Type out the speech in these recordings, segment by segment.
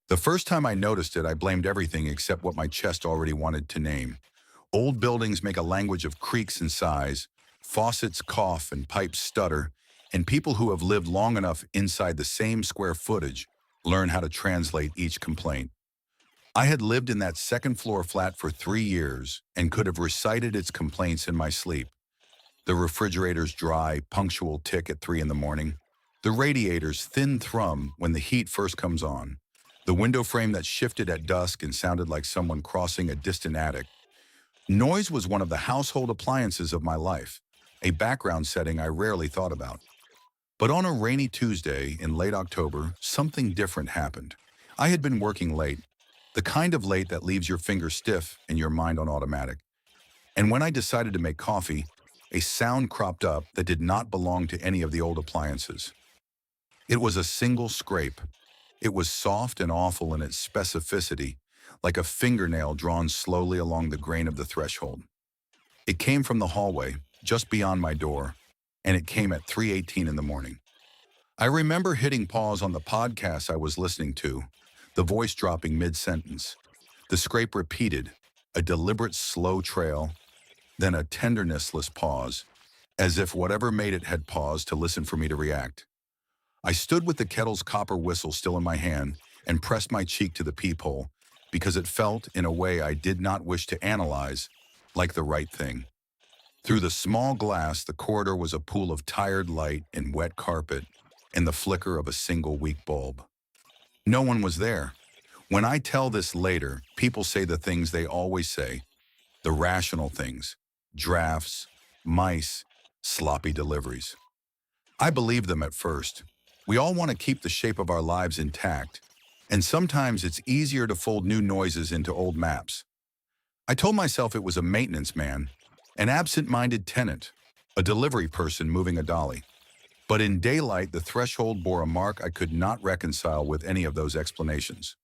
The first time I noticed it, I blamed everything except what my chest already wanted to name. Old buildings make a language of creaks and sighs, faucets cough and pipes stutter, and people who have lived long enough inside the same square footage learn how to translate each complaint. I had lived in that second floor flat for 3 years and could have recited its complaints in my sleep. The refrigerator's dry, punctual tick at 3 in the morning. The radiator's thin thrum when the heat first comes on. The window frame that shifted at dusk and sounded like someone crossing a distant attic. Noise was one of the household appliances of my life, a background setting I rarely thought about. But on a rainy Tuesday in late October, something different happened. I had been working late, the kind of late that leaves your fingers stiff and your mind on automatic. And when I decided to make coffee, a sound cropped up that did not belong to any of the old appliances. It was a single scrape. It was soft and awful in its specificity, like a fingernail drawn slowly along the grain of the threshold. It came from the hallway, just beyond my door, and it came at 3:18 in the morning. I remember hitting pause on the podcast I was listening to, the voice dropping mid-sentence. The scrape repeated, a deliberate slow trail, then a tendernessless pause, as if whatever made it had paused to listen for me to react. I stood with the kettle's copper whistle still in my hand and pressed my cheek to the peephole because it felt, in a way I did not wish to analyze, like the right thing. Through the small glass, the corridor was a pool of tired light and wet carpet and the flicker of a single weak bulb. No one was there. When I tell this later, people say the things they always say, the rational things, drafts, mice, sloppy deliveries. I believed them at first. We all want to keep the shape of our lives intact, and sometimes it's easier to fold new noises into old maps. I told myself it was a maintenance man, an absent-minded tenant, a delivery person moving a dolly. But in daylight, the threshold bore a mark I could not reconcile with any of those explanations.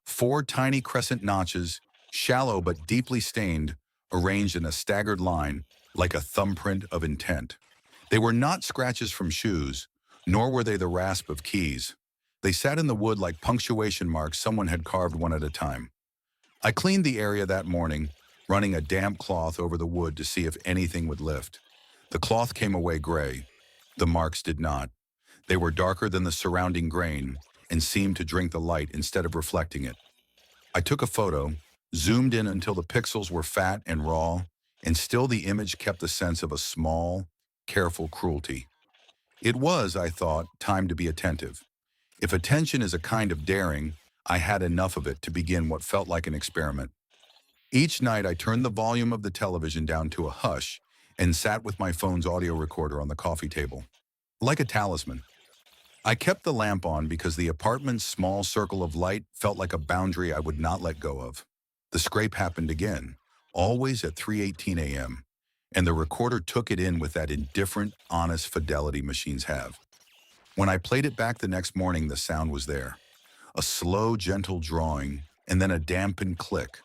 4 tiny crescent notches, shallow but deeply stained, arranged in a staggered line, like a thumbprint of intent. They were not scratches from shoes, nor were they the rasp of keys. They sat in the wood like punctuation marks someone had carved one at a time. I cleaned the area that morning, running a damp cloth over the wood to see if anything would lift. The cloth came away gray. The marks did not. They were darker than the surrounding grain and seemed to drink the light instead of reflecting it. I took a photo, zoomed in until the pixels were fat and raw, and still the image kept the sense of a small, careful cruelty. It was, I thought, time to be attentive. If attention is a kind of daring, I had enough of it to begin what felt like an experiment. Each night I turned the volume of the television down to a hush and sat with my phone's audio recorder on the coffee table. Like a talisman. I kept the lamp on because the apartment's small circle of light felt like a boundary I would not let go of. The scrape happened again, always at 3:18 a.m., and the recorder took it in with that indifferent, honest fidelity machines have. When I played it back the next morning, the sound was there. A slow, gentle drawing, and then a dampened click,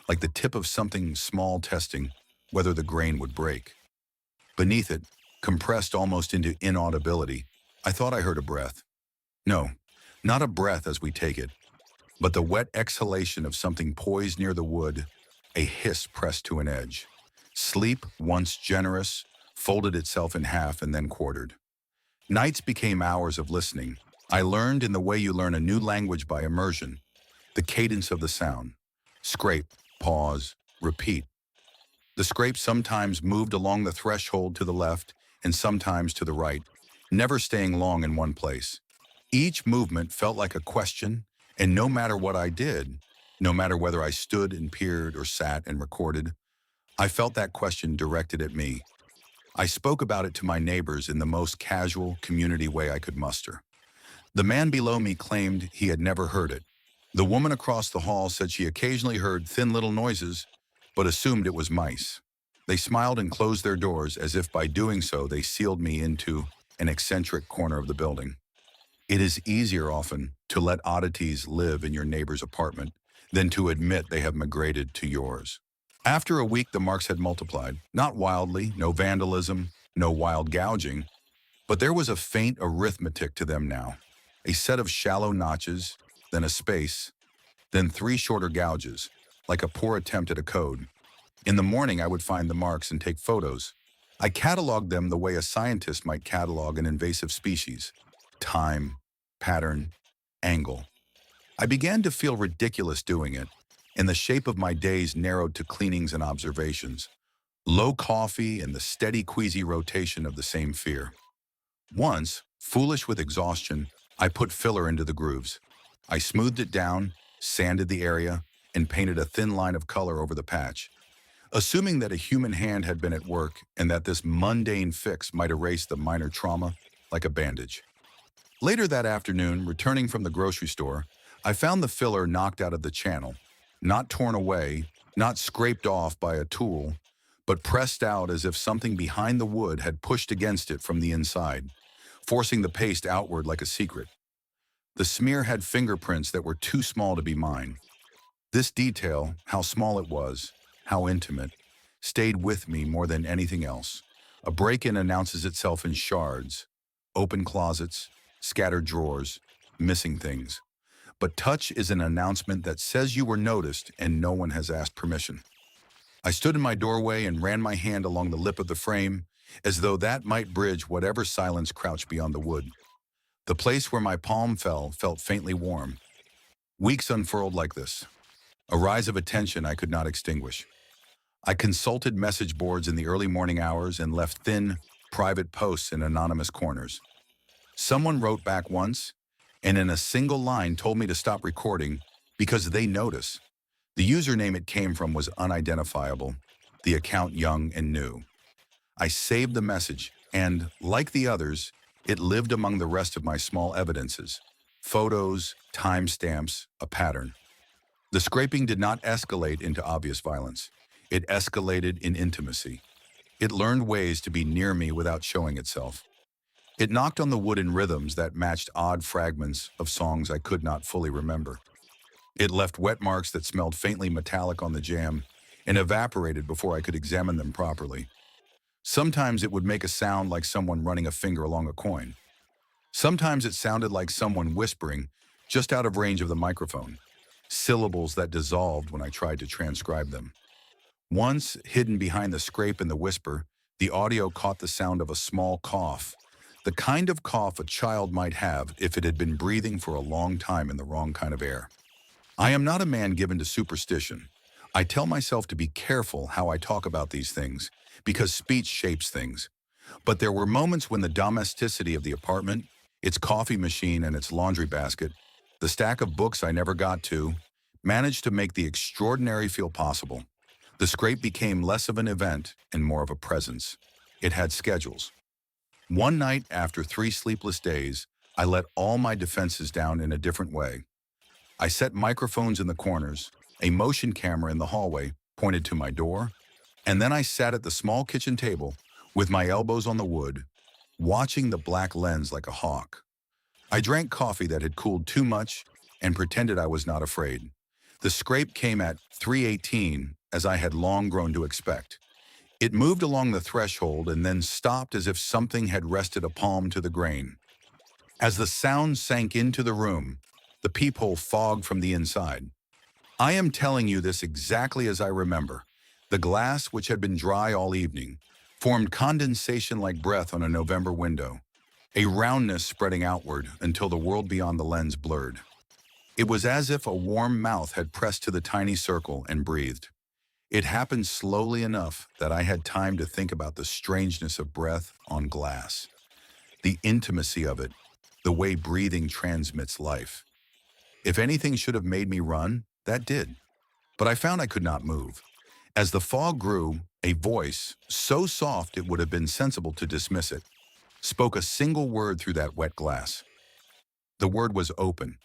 like the tip of something small testing whether the grain would break. Beneath it, compressed almost into inaudibility, I thought I heard a breath. No, not a breath as we take it, but the wet exhalation of something poised near the wood, a hiss pressed to an edge. Sleep, once generous, folded itself in half and then quartered. Nights became hours of listening. I learned in the way you learn a new language by immersion, the cadence of the sound. Scrape, pause, repeat. The scrape sometimes moved along the threshold to the left and sometimes to the right, never staying long in one place. Each movement felt like a question, and no matter what I did, no matter whether I stood and peered or sat and recorded, I felt that question directed at me. I spoke about it to my neighbors in the most casual, community way I could muster. The man below me claimed he had never heard it. The woman across the hall said she occasionally heard thin little noises, but assumed it was mice. They smiled and closed their doors as if by doing so they sealed me into an eccentric corner of the building. It is easier often to let oddities live in your neighbor's apartment than to admit they have migrated to yours. After a week, the marks had multiplied, not wildly, no vandalism, no wild gouging, but there was a faint arithmetic to them now. A set of shallow notches, then a space, then 3 shorter gouges, like a poor attempt at a code. In the morning, I would find the marks and take photos. I cataloged them the way a scientist might catalog an invasive species: time, pattern, angle. I began to feel ridiculous doing it, and the shape of my days narrowed to cleanings and observations. Low coffee and the steady queasy rotation of the same fear. Once, foolish with exhaustion, I put filler into the grooves. I smoothed it down, sanded the area, and painted a thin line of color over the patch, assuming that a human hand had been at work and that this mundane fix might erase the minor trauma like a bandage. Later that afternoon, returning from the grocery store, I found the filler knocked out of the channel, not torn away, not scraped off by a tool, but pressed out as if something behind the wood had pushed against it from the inside, forcing the paste outward like a secret. The smear had fingerprints that were too small to be mine. This detail, how small it was, how intimate, stayed with me more than anything else. A break-in announces itself in shards, open closets, scattered drawers, missing things. But touch is an announcement that says you were noticed and no one has asked permission. I stood in my doorway and ran my hand along the lip of the frame, as though that might bridge whatever silence crouched beyond the wood. The place where my palm felt faintly warm. Weeks unfurled like this, a rise of attention I could not extinguish. I consulted message boards in the early morning hours and left thin, private posts in anonymous corners. Someone wrote back once, and in a single line told me to stop recording because they notice. The username it came from was unidentifiable, the account young and new. I saved the message, and, like the others, it lived among the rest of my small evidences: photos, timestamps, a pattern. The scraping did not escalate into obvious violence. It escalated in intimacy. It learned ways to be near me without showing itself. It knocked on the wood in rhythms that matched odd fragments of songs I could not fully remember. It left wet marks that smelled faintly metallic on the jamb and evaporated before I could examine them properly. Sometimes it would make a sound like someone running a finger along a coin. Sometimes it sounded like someone whispering just out of range of the microphone, syllables that dissolved when I tried to transcribe them. Once, hidden behind the scrape and the whisper, the audio caught the sound of a small cough, the kind of cough a child might have if it had been breathing for a long time in the wrong kind of air. I am not a man given to superstition. I tell myself to be careful how I talk about these things, because speech shapes things. But there were moments when the domesticity of the apartment, its coffee machine and its laundry basket, the stack of books I never got to, managed to make the extraordinary feel possible. The scrape became less of an event and more of a presence. It had schedules. One night, after 3 sleepless days, I let all my defenses down in a different way. I set microphones in the corners, a motion camera in the hallway pointed to my door, and then I sat at the small kitchen table with my elbows on the wood, watching the black lens like a hawk. I drank coffee that had cooled too much and pretended I was not afraid. The scrape came at 3:18, as I had long grown to expect. It moved along the threshold and then stopped as if something had rested a palm to the grain. As the sound sank into the room, the peephole fogged from the inside. I am telling you this exactly as I remember. The glass, which had been dry all evening, formed condensation like breath on a November window, a roundness spreading outward until the world beyond the lens blurred. It was as if a warm mouth had pressed to the tiny circle and breathed. It happened slowly enough that I had time to think about the strangeness of breath on glass, the intimacy of it, the way breathing transmits life. If anything should have made me run, that did. But I found I could not move. As the fog grew, a voice, so soft it would have been sensible to dismiss it, spoke a single word through that wet glass. The word was open.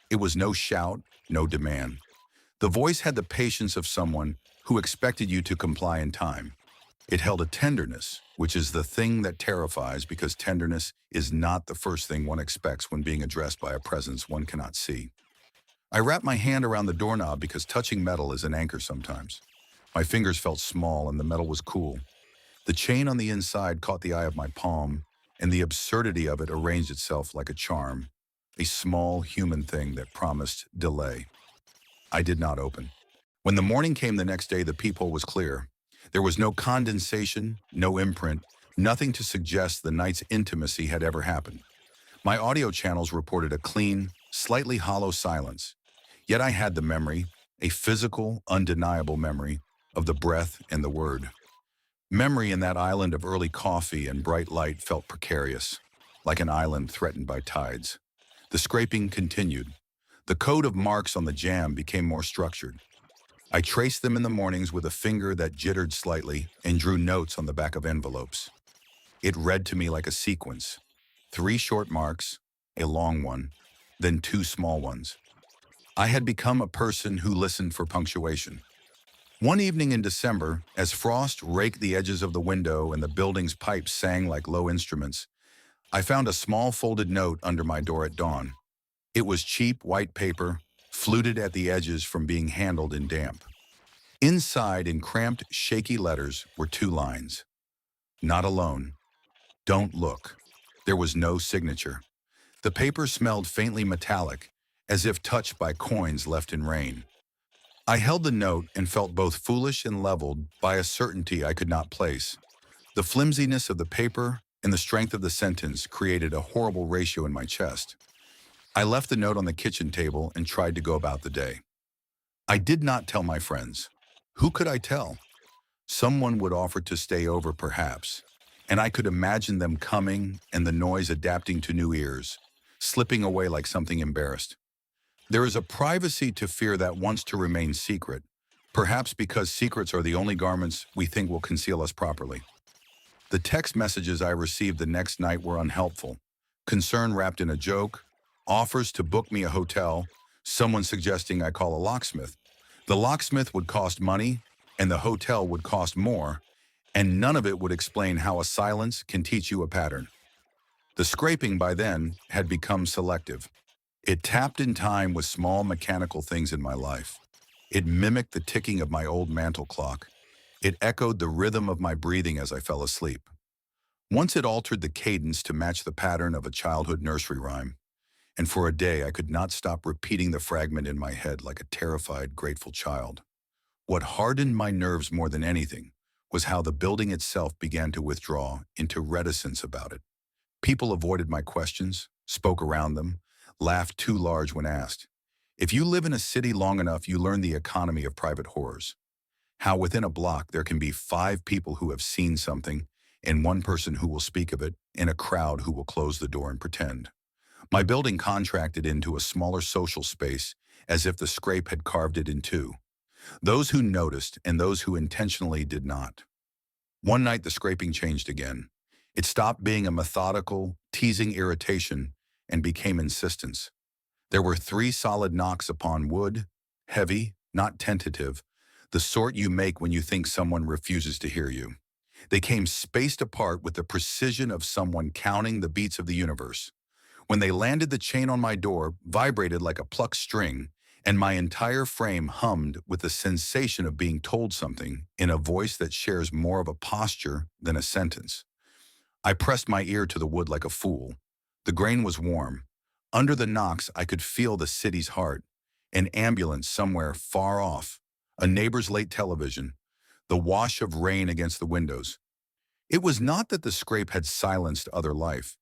It was no shout, no demand. The voice had the patience of someone who expected you to comply in time. It held a tenderness, which is the thing that terrifies because tenderness is not the first thing one expects when being addressed by a presence one cannot see. I wrapped my hand around the doorknob because touching metal is an anchor sometimes. My fingers felt small and the metal was cool. The chain on the inside caught the eye of my palm, and the absurdity of it arranged itself like a charm, a small human thing that promised delay. I did not open. When the morning came the next day, the peephole was clear. There was no condensation, no imprint, nothing to suggest the night's intimacy had ever happened. My audio channels reported a clean, slightly hollow silence. Yet I had the memory, a physical, undeniable memory, of the breath and the word. Memory in that island of early coffee and bright light felt precarious, like an island threatened by tides. The scraping continued. The code of marks on the jam became more structured. I traced them in the mornings with a finger that jittered slightly and drew notes on the back of envelopes. It read to me like a sequence. 3 short marks, a long one, then 2 small ones. I had become a person who listened for punctuation. One evening in December, as frost raked the edges of the window and the building's pipes sang like low instruments, I found a small folded note under my door at dawn. It was cheap white paper, fluted at the edges from being handled in damp. Inside, in cramped, shaky letters, were 2 lines. Not alone. Don't look. There was no signature. The paper smelled faintly metallic, as if touched by coins left in rain. I held the note and felt both foolish and leveled by a certainty I could not place. The flimsiness of the paper and the strength of the sentence created a horrible ratio in my chest. I left the note on the kitchen table and tried to go about the day. I did not tell my friends. Who could I tell? Someone would offer to stay over perhaps, and I could imagine them coming and the noise adapting to new ears, slipping away like something embarrassed. There is a privacy to fear that wants to remain secret, perhaps because secrets are the only garments we think will conceal us properly. The text messages I received the next night were unhelpful. Concern wrapped in a joke, offers to book me a hotel, someone suggesting I call a locksmith. The locksmith would cost money, and the hotel would cost more, and none of it would explain how a silence can teach you a pattern. The scraping by then had become selective. It tapped in time with small mechanical things in my life. It mimicked the ticking of my old mantle clock. It echoed the rhythm of my breathing as I fell asleep. Once it altered the cadence to match the pattern of a childhood nursery rhyme, and for a day I could not stop repeating the fragment in my head like a terrified, grateful child. What hardened my nerves more than anything was how the building itself began to withdraw into reticence about it. People avoided my questions, spoke around them, laughed too large when asked. If you live in a city long enough, you learn the economy of private horrors. How within a block there can be 5 people who have seen something, and 1 person who will speak of it, and a crowd who will close the door and pretend. My building contracted into a smaller social space as if the scrape had carved it in 2. Those who noticed and those who intentionally did not. One night the scraping changed again. It stopped being a methodical, teasing irritation and became insistence. There were 3 solid knocks upon wood, heavy, not tentative, the sort you make when you think someone refuses to hear you. They came spaced apart with the precision of someone counting the beats of the universe. When they landed, the chain on my door vibrated like a plucked string, and my entire frame hummed with the sensation of being told something in a voice that shares more of a posture than a sentence. I pressed my ear to the wood like a fool. The grain was warm. Under the knocks, I could feel the city's heart, an ambulance somewhere far off, a neighbor's late television, the wash of rain against the windows. It was not that the scrape had silenced other life.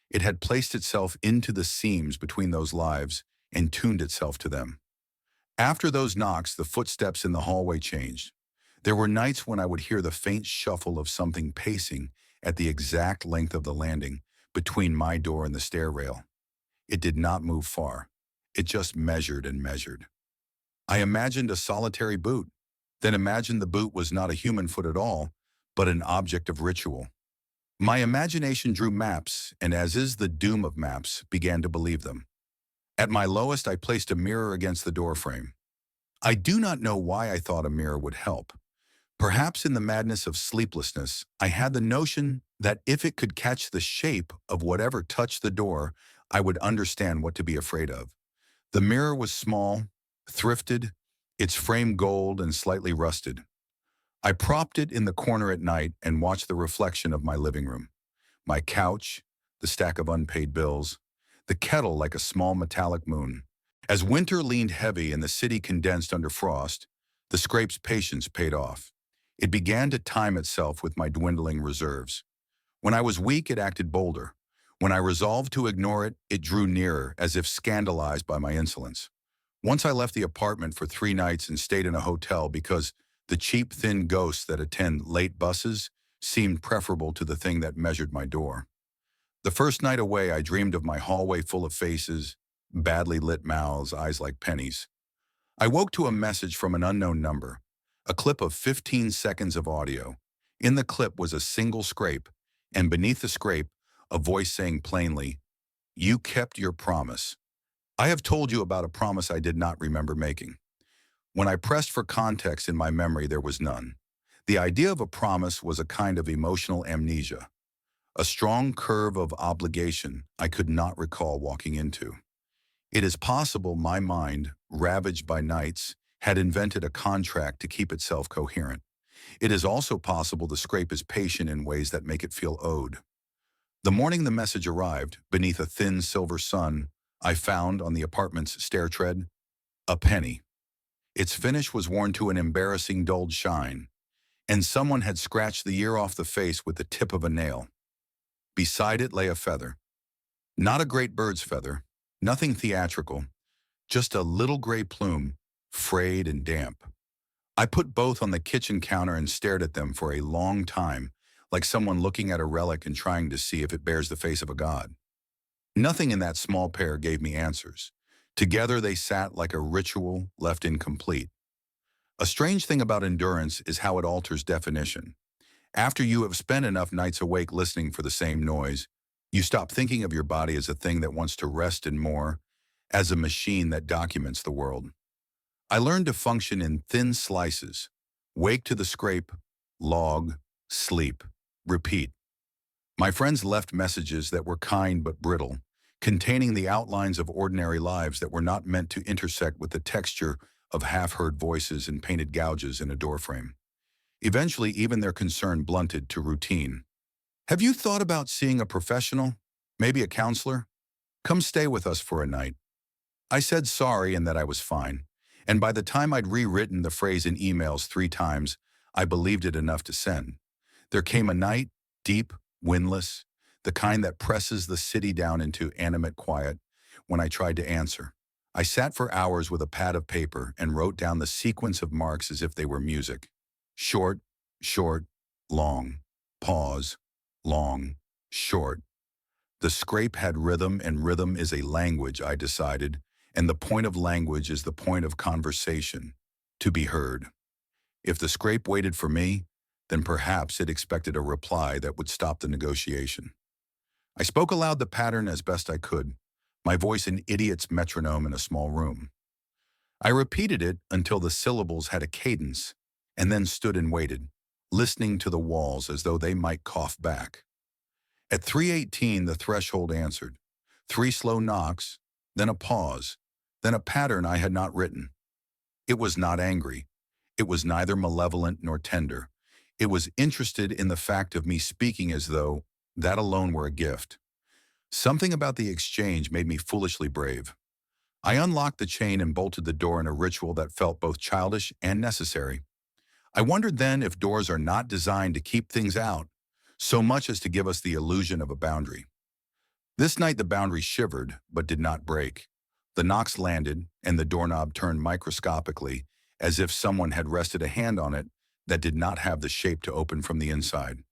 It had placed itself into the seams between those lives and tuned itself to them. After those knocks, the footsteps in the hallway changed. There were nights when I would hear the faint shuffle of something pacing at the exact length of the landing between my door and the stair rail. It did not move far. It just measured and measured. I imagined a solitary boot, then imagined the boot was not a human foot at all, but an object of ritual. My imagination drew maps, and as is the doom of maps, began to believe them. At my lowest, I placed a mirror against the doorframe. I do not know why I thought a mirror would help. Perhaps in the madness of sleeplessness, I had the notion that if it could catch the shape of whatever touched the door, I would understand what to be afraid of. The mirror was small, thrifted, its frame gold and slightly rusted. I propped it in the corner at night and watched the reflection of my living room. My couch, the stack of unpaid bills, the kettle like a small metallic moon. As winter leaned heavy and the city condensed under frost, the scrape's patience paid off. It began to time itself with my dwindling reserves. When I was weak, it acted bolder. When I resolved to ignore it, it drew nearer, as if scandalized by my insolence. Once I left the apartment for 3 nights and stayed in a hotel because the cheap, thin ghosts that attend late buses seemed preferable to the thing that measured my door. The first night away, I dreamed of my hallway full of faces, badly lit mouths, eyes like pennies. I woke to a message from an unknown number, a clip of 15 seconds of audio. In the clip was a single scrape, and beneath the scrape, a voice saying plainly, "You kept your promise. I have told you about a promise I did not remember making." When I pressed for context in my memory, there was none. The idea of a promise was a kind of emotional amnesia, a strong curve of obligation I could not recall walking into. It is possible my mind, ravaged by nights, had invented a contract to keep itself coherent. It is also possible the scrape is patient in ways that make it feel owed. The morning the message arrived, beneath a thin silver sun, I found on the apartment's stair tread a penny. Its finish was worn to an embarrassing dulled shine, and someone had scratched the year off the face with the tip of a nail. Beside it lay a feather. Not a great bird's feather, nothing theatrical, just a little gray plume, frayed and damp. I put both on the kitchen counter and stared at them for a long time, like someone looking at a relic and trying to see if it bears the face of a god. Nothing in that small pair gave me answers. Together they sat like a ritual left incomplete. A strange thing about endurance is how it alters definition. After you have spent enough nights awake listening for the same noise, you stop thinking of your body as a thing that wants to rest and more, as a machine that documents the world. I learned to function in thin slices. Wake to the scrape, log, sleep, repeat. My friends left messages that were kind but brittle, containing the outlines of ordinary lives that were not meant to intersect with the texture of half-heard voices and painted gouges in a doorframe. Eventually, even their concern blunted to routine. "Have you thought about seeing a professional? Maybe a counselor? Come stay with us for a night." I said sorry and that I was fine, and by the time I'd rewritten the phrase in emails 3 times, I believed it enough to send. There came a night, deep, windless, the kind that presses the city down into animate quiet, when I tried to answer. I sat for hours with a pad of paper and wrote down the sequence of marks as if they were music. Short, short, long, pause, long, short. The scrape had rhythm, and rhythm is a language, I decided, and the point of language is the point of conversation, to be heard. If the scrape waited for me, then perhaps it expected a reply that would stop the negotiation. I spoke aloud the pattern as best I could, my voice an idiot's metronome in a small room. I repeated it until the syllables had a cadence, and then stood and waited, listening to the walls as though they might cough back. At 3:18, the threshold answered. 3 slow knocks, then a pause, then a pattern I had not written. It was not angry. It was neither malevolent nor tender. It was interested in the fact of me speaking as though that alone were a gift. Something about the exchange made me foolishly brave. I unlocked the chain and bolted the door in a ritual that felt both childish and necessary. I wondered then if doors are not designed to keep things out, so much as to give us the illusion of a boundary. This night the boundary shivered, but did not break. The knocks landed, and the doorknob turned microscopically, as if someone had rested a hand on it that did not have the shape to open from the inside.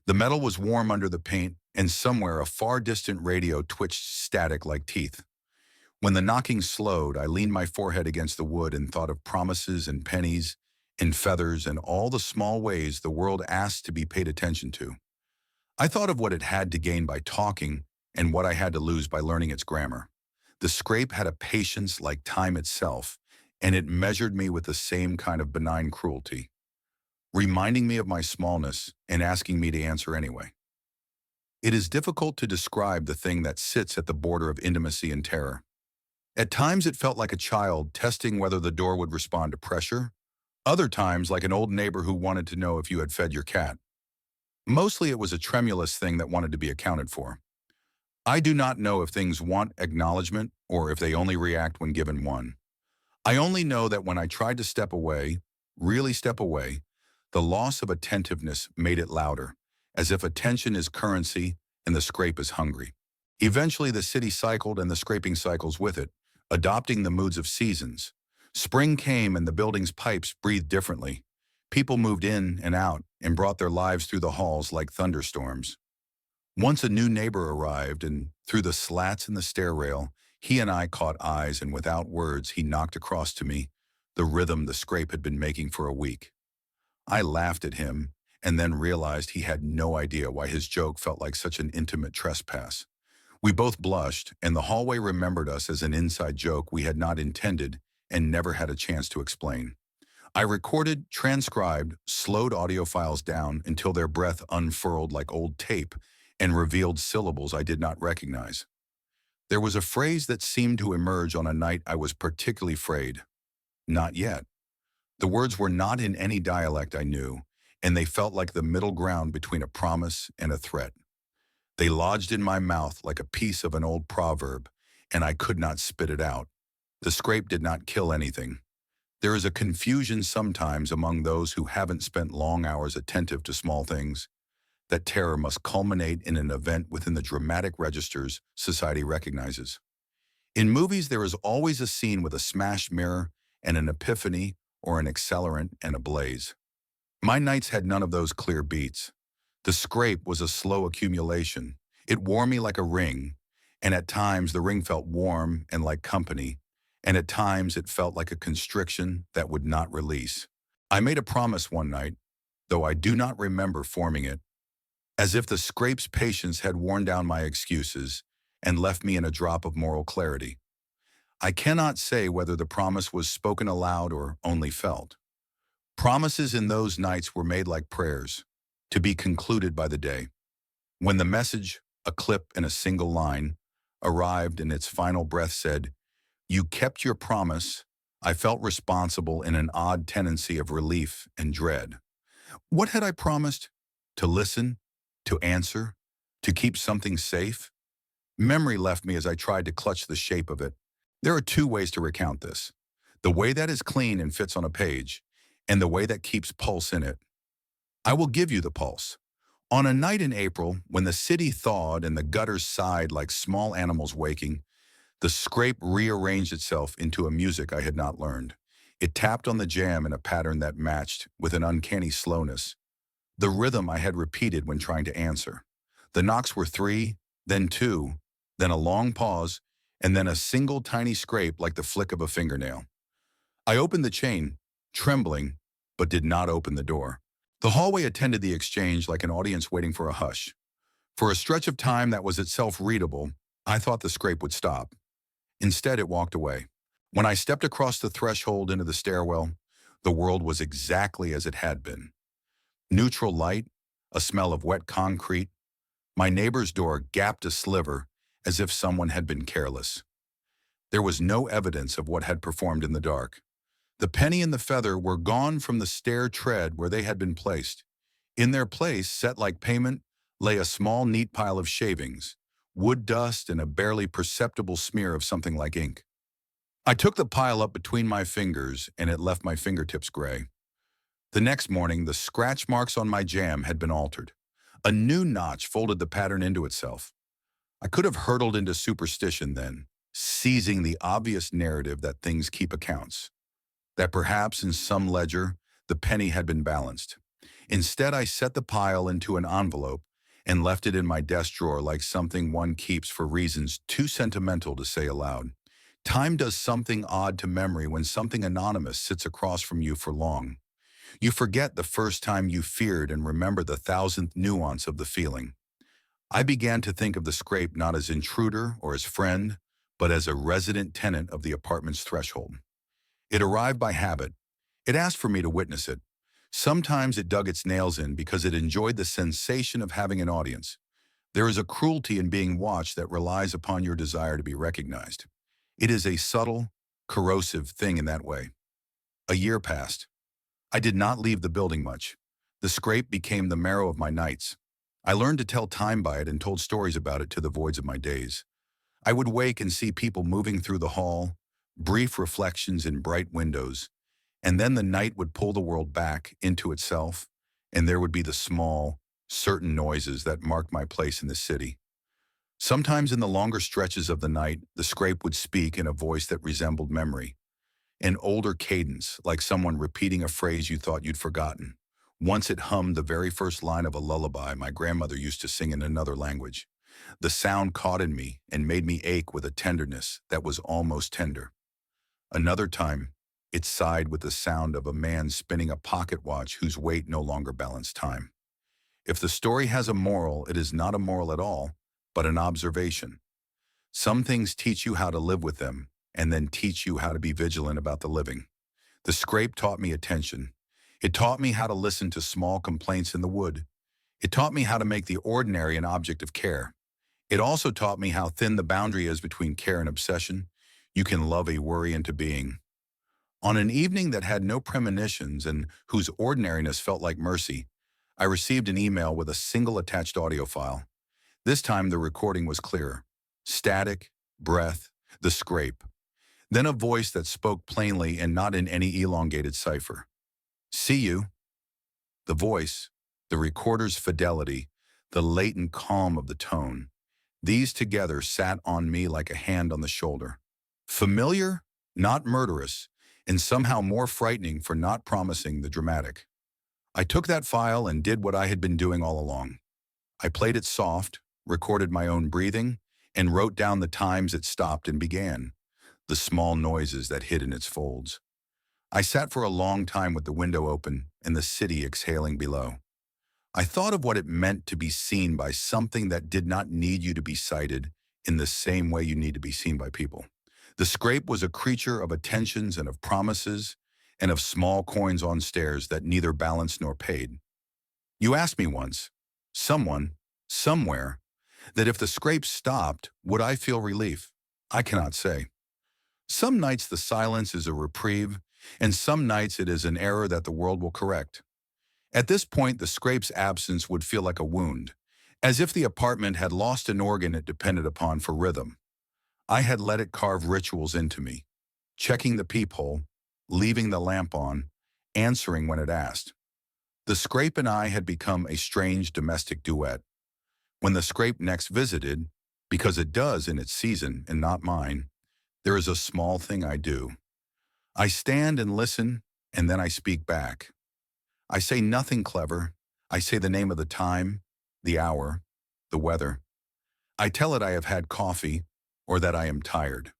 The metal was warm under the paint, and somewhere a far distant radio twitched static like teeth. When the knocking slowed, I leaned my forehead against the wood and thought of promises and pennies and feathers and all the small ways the world asked to be paid attention to. I thought of what it had to gain by talking and what I had to lose by learning its grammar. The scrape had a patience like time itself, and it measured me with the same kind of benign cruelty, reminding me of my smallness and asking me to answer anyway. It is difficult to describe the thing that sits at the border of intimacy and terror. At times it felt like a child testing whether the door would respond to pressure, other times like an old neighbor who wanted to know if you had fed your cat. Mostly it was a tremulous thing that wanted to be accounted for. I do not know if things want acknowledgement or if they only react when given one. I only know that when I tried to step away, really step away, the loss of attentiveness made it louder, as if attention is currency and the scrape is hungry. Eventually, the city cycled and the scraping cycles with it, adopting the moods of seasons. Spring came and the building's pipes breathed differently. People moved in and out and brought their lives through the halls like thunderstorms. Once a new neighbor arrived, and through the slats in the stair rail, he and I caught eyes, and without words, he knocked across to me the rhythm the scrape had been making for a week. I laughed at him and then realized he had no idea why his joke felt like such an intimate trespass. We both blushed, and the hallway remembered us as an inside joke we had not intended and never had a chance to explain. I recorded, transcribed, slowed audio files down until their breath unfurled like old tape and revealed syllables I did not recognize. There was a phrase that seemed to emerge on a night I was particularly frayed. Not yet. The words were not in any dialect I knew, and they felt like the middle ground between a promise and a threat. They lodged in my mouth like a piece of an old proverb, and I could not spit it out. The scrape did not kill anything. There is a confusion sometimes among those who haven't spent long hours attentive to small things, that terror must culminate in an event within the dramatic registers society recognizes. In movies, there is always a scene with a smashed mirror and an epiphany or an accelerant and a blaze. My nights had none of those clear beats. The scrape was a slow accumulation. It wore me like a ring, and at times the ring felt warm and like company, and at times it felt like a constriction that would not release. I made a promise one night, though I do not remember forming it, as if the scrape's patience had worn down my excuses and left me in a drop of moral clarity. I cannot say whether the promise was spoken aloud or only felt. Promises in those nights were made like prayers, to be concluded by the day. When the message, a clip in a single line, arrived and its final breath said, "You kept your promise," I felt responsible in an odd tendency of relief and dread. What had I promised? To listen? To answer? To keep something safe? Memory left me as I tried to clutch the shape of it. There are two ways to recount this: the way that is clean and fits on a page, and the way that keeps pulse in it. I will give you the pulse. On a night in April, when the city thawed and the gutters sighed like small animals waking, the scrape rearranged itself into a music I had not learned. It tapped on the jam in a pattern that matched, with an uncanny slowness, the rhythm I had repeated when trying to answer. The knocks were three, then two, then a long pause, and then a single tiny scrape like the flick of a fingernail. I opened the chain, trembling, but did not open the door. The hallway attended the exchange like an audience waiting for a hush. For a stretch of time that was itself readable, I thought the scrape would stop. Instead, it walked away. When I stepped across the threshold into the stairwell, the world was exactly as it had been. Neutral light, a smell of wet concrete. My neighbor's door gapped a sliver as if someone had been careless. There was no evidence of what had performed in the dark. The penny and the feather were gone from the stair tread where they had been placed. In their place, set like payment, lay a small, neat pile of shavings, wood dust, and a barely perceptible smear of something like ink. I took the pile up between my fingers, and it left my fingertips gray. The next morning, the scratch marks on my jam had been altered. A new notch folded the pattern into itself. I could have hurtled into superstition then, seizing the obvious narrative that things keep accounts, that perhaps in some ledger the penny had been balanced. Instead, I set the pile into an envelope and left it in my desk drawer like something one keeps for reasons too sentimental to say aloud. Time does something odd to memory when something anonymous sits across from you for long. You forget the first time you feared and remember the thousandth nuance of the feeling. I began to think of the scrape not as intruder or as friend, but as a resident tenant of the apartment's threshold. It arrived by habit. It asked for me to witness it. Sometimes it dug its nails in because it enjoyed the sensation of having an audience. There is a cruelty in being watched that relies upon your desire to be recognized. It is a subtle, corrosive thing in that way. A year passed. I did not leave the building much. The scrape became the marrow of my nights. I learned to tell time by it and told stories about it to the voids of my days. I would wake and see people moving through the hall, brief reflections in bright windows, and then the night would pull the world back into itself, and there would be the small, certain noises that marked my place in the city. Sometimes in the longer stretches of the night, the scrape would speak in a voice that resembled memory, an older cadence, like someone repeating a phrase you thought you'd forgotten. Once it hummed the very first line of a lullaby my grandmother used to sing in another language. The sound caught in me and made me ache with a tenderness that was almost tender. Another time, it sighed with the sound of a man spinning a pocket watch whose weight no longer balanced time. If the story has a moral, it is not a moral at all, but an observation. Some things teach you how to live with them, and then teach you how to be vigilant about the living. The scrape taught me attention. It taught me how to listen to small complaints in the wood. It taught me how to make the ordinary an object of care. It also taught me how thin the boundary is between care and obsession. You can love a worry into being. On an evening that had no premonitions and whose ordinariness felt like mercy, I received an email with a single attached audio file. This time the recording was clearer. Static, breath, the scrape. Then a voice that spoke plainly and not in any elongated cipher. See you. The voice, the recorder's fidelity, the latent calm of the tone. These together sat on me like a hand on the shoulder. Familiar, not murderous, and somehow more frightening for not promising the dramatic. I took that file and did what I had been doing all along. I played it soft, recorded my own breathing, and wrote down the times it stopped and began, the small noises that hid in its folds. I sat for a long time with the window open and the city exhaling below. I thought of what it meant to be seen by something that did not need you to be sighted in the same way you need to be seen by people. The scrape was a creature of attentions and of promises and of small coins on stairs that neither balanced nor paid. You asked me once, someone, somewhere, that if the scrape stopped, would I feel relief? I cannot say. Some nights the silence is a reprieve, and some nights it is an error that the world will correct. At this point, the scrape's absence would feel like a wound, as if the apartment had lost an organ it depended upon for rhythm. I had let it carve rituals into me, checking the peephole, leaving the lamp on, answering when it asked. The scrape and I had become a strange domestic duet. When the scrape next visited, because it does in its season and not mine, there is a small thing I do. I stand and listen, and then I speak back. I say nothing clever. I say the name of the time, the hour, the weather. I tell it I have had coffee or that I am tired.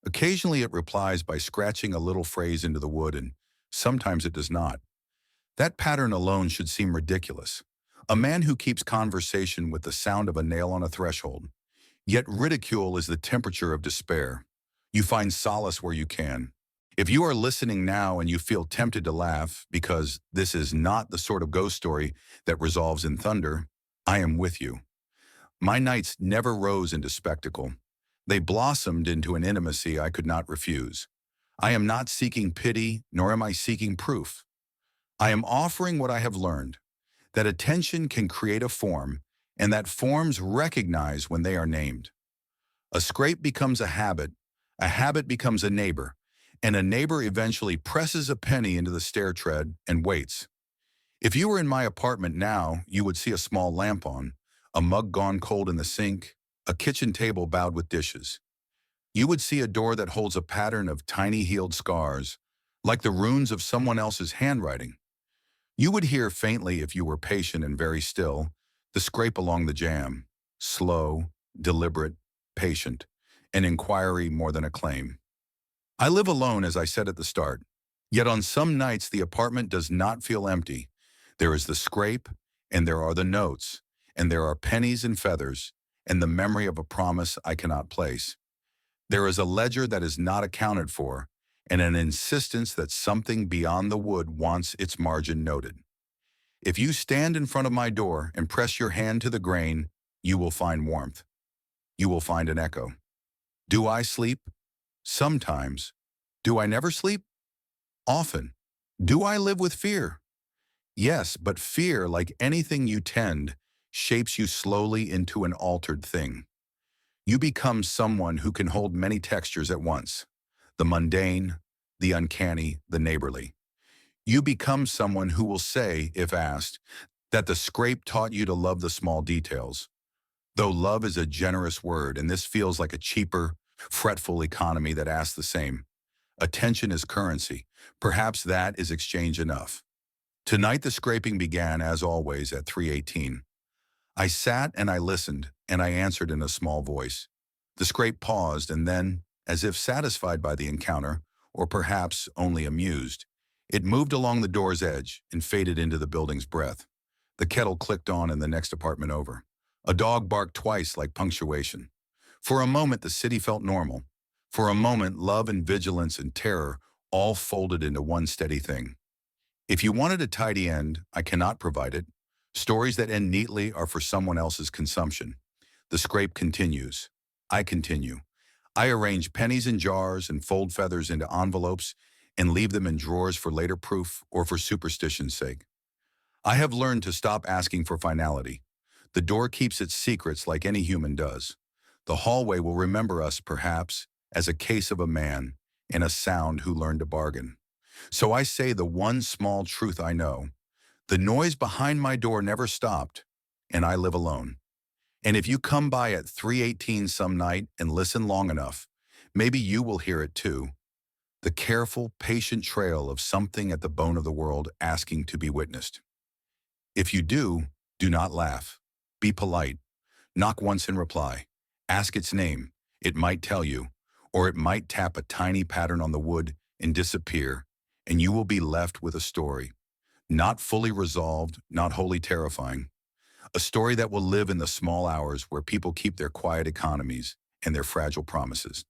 Occasionally it replies by scratching a little phrase into the wood, and sometimes it does not. That pattern alone should seem ridiculous. A man who keeps conversation with the sound of a nail on a threshold. Yet ridicule is the temperature of despair. You find solace where you can. If you are listening now and you feel tempted to laugh because this is not the sort of ghost story that resolves in thunder, I am with you. My nights never rose into spectacle. They blossomed into an intimacy I could not refuse. I am not seeking pity, nor am I seeking proof. I am offering what I have learned, that attention can create a form, and that forms recognize when they are named. A scrape becomes a habit becomes a neighbor, and a neighbor eventually presses a penny into the stair tread and waits. If you were in my apartment now, you would see a small lamp on, a mug gone cold in the sink, a kitchen table bowed with dishes. You would see a door that holds a pattern of tiny healed scars, like the runes of someone else's handwriting. You would hear faintly, if you were patient and very still, the scrape along the jamb, slow, deliberate, patient, an inquiry more than a claim. I live alone, as I said at the start, yet on some nights the apartment does not feel empty. There is the scrape, and there are the notes, and there are pennies and feathers, and the memory of a promise I cannot place. There is a ledger that is not accounted for, and an insistence that something beyond the wood wants its margin noted. If you stand in front of my door and press your hand to the grain, you will find warmth. You will find an echo. Do I sleep? Sometimes. Do I never sleep? Often. Do I live with fear? Yes, but fear, like anything you tend, shapes you slowly into an altered thing. You become someone who can hold many textures at once: the mundane, the uncanny, the neighborly. You become someone who will say, if asked, that the scrape taught you to love the small details. Though love is a generous word, and this feels like a cheaper, fretful economy that asks the same. Attention is currency. Perhaps that is exchange enough. Tonight the scraping began, as always, at 3:18. I sat and I listened, and I answered in a small voice. The scrape paused, and then, as if satisfied by the encounter, or perhaps only amused, it moved along the door's edge and faded into the building's breath. The kettle clicked on in the next apartment over. A dog barked twice like punctuation. For a moment the city felt normal. For a moment love and vigilance and terror all folded into one steady thing. If you wanted a tidy end, I cannot provide it. Stories that end neatly are for someone else's consumption. The scrape continues. I continue. I arrange pennies in jars and fold feathers into envelopes and leave them in drawers for later proof or for superstition's sake. I have learned to stop asking for finality. The door keeps its secrets like any human does. The hallway will remember us, perhaps, as a case of a man and a sound who learned to bargain. So I say the one small truth I know. The noise behind my door never stopped, and I live alone. And if you come by at 3:18 some night and listen long enough, maybe you will hear it too. The careful, patient trail of something at the bone of the world asking to be witnessed. If you do not laugh. Be polite. Knock once and reply. Ask its name. It might tell you, or it might tap a tiny pattern on the wood and disappear, and you will be left with a story. Not fully resolved, not wholly terrifying. A story that will live in the small hours where people keep their quiet economies and their fragile promises.